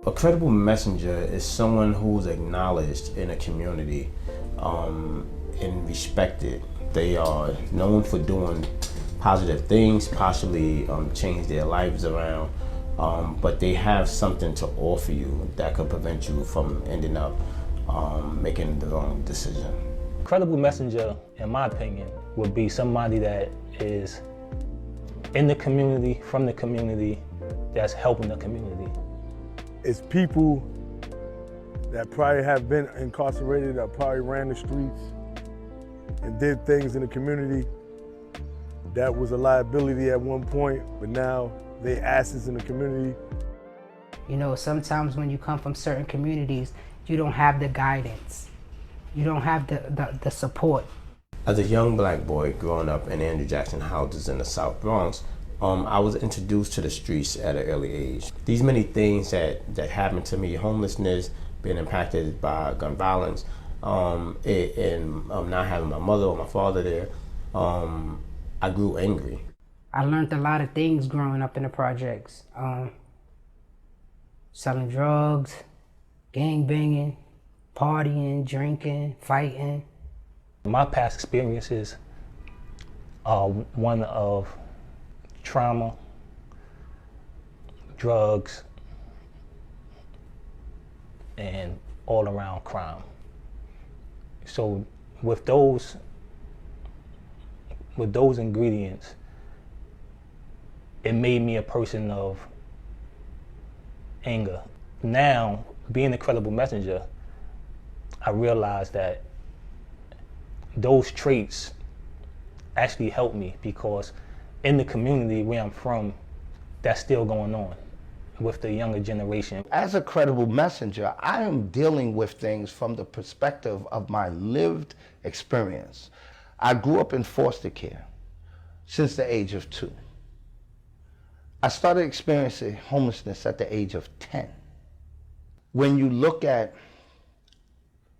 A credible messenger is someone who's acknowledged in a community and respected. They are known for doing positive things, possibly change their lives around, but they have something to offer you that could prevent you from ending up making the wrong decision. Credible messenger, in my opinion, would be somebody that is in the community, from the community, that's helping the community. It's people that probably have been incarcerated, that probably ran the streets and did things in the community that was a liability at one point, but now they assets in the community. You know, sometimes when you come from certain communities, you don't have the guidance. You don't have the support. As a young black boy growing up in Andrew Jackson houses in the South Bronx, I was introduced to the streets at an early age. These many things that happened to me, homelessness, being impacted by gun violence, and not having my mother or my father there, I grew angry. I learned a lot of things growing up in the projects. Selling drugs, gang banging, partying, drinking, fighting. My past experiences are one of trauma, drugs, and all around crime. So with those ingredients, it made me a person of anger. Now, being a credible messenger, I realized that those traits actually helped me, because in the community where I'm from, that's still going on with the younger generation. As a credible messenger, I am dealing with things from the perspective of my lived experience. I grew up in foster care since the age of 2. I started experiencing homelessness at the age of 10. When you look at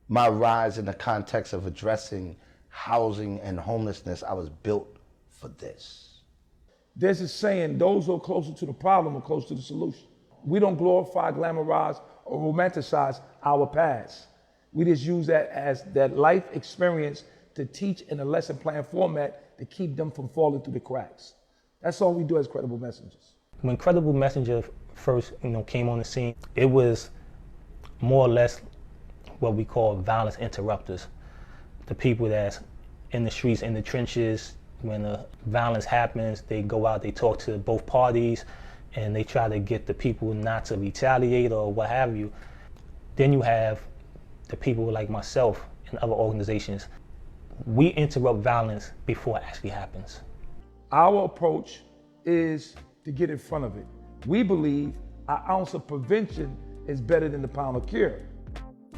my rise in the context of addressing housing and homelessness, I was built for this. There's a saying, those who are closer to the problem are closer to the solution. We don't glorify, glamorize, or romanticize our past. We just use that as that life experience to teach in a lesson plan format to keep them from falling through the cracks. That's all we do as credible messengers. When Credible Messenger first came on the scene, it was more or less what we call violence interrupters. The people that's in the streets, in the trenches, when the violence happens, they go out, they talk to both parties, and they try to get the people not to retaliate or what have you. Then you have the people like myself and other organizations. We interrupt violence before it actually happens. Our approach is to get in front of it. We believe an ounce of prevention is better than the pound of cure.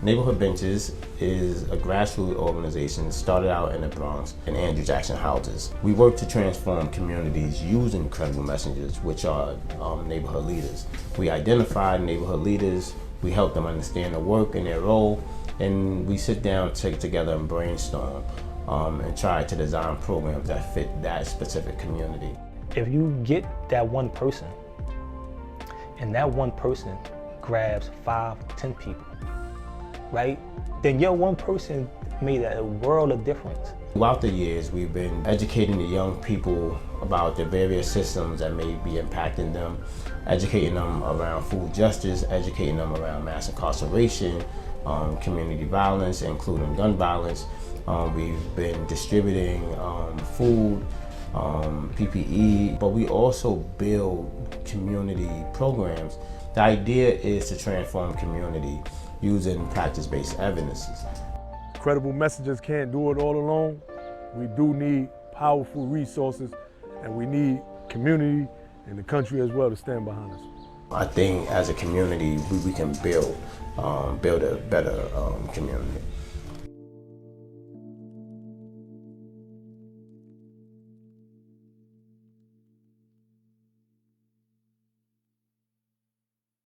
Neighborhood Benches is a grassroots organization started out in the Bronx in Andrew Jackson houses. We work to transform communities using credible messengers, which are neighborhood leaders. We identify neighborhood leaders, we help them understand their work and their role, and we sit down, take together and brainstorm and try to design programs that fit that specific community. If you get that one person, and that one person grabs 5, 10 people, right? Then your one person made a world of difference. Throughout the years, we've been educating the young people about the various systems that may be impacting them, educating them around food justice, educating them around mass incarceration, community violence, including gun violence. We've been distributing food, PPE, but we also build community programs. The idea is to transform community using practice-based evidences. Credible messengers can't do it all alone. We do need powerful resources, and we need community and the country as well to stand behind us. I think as a community, we can build a better community.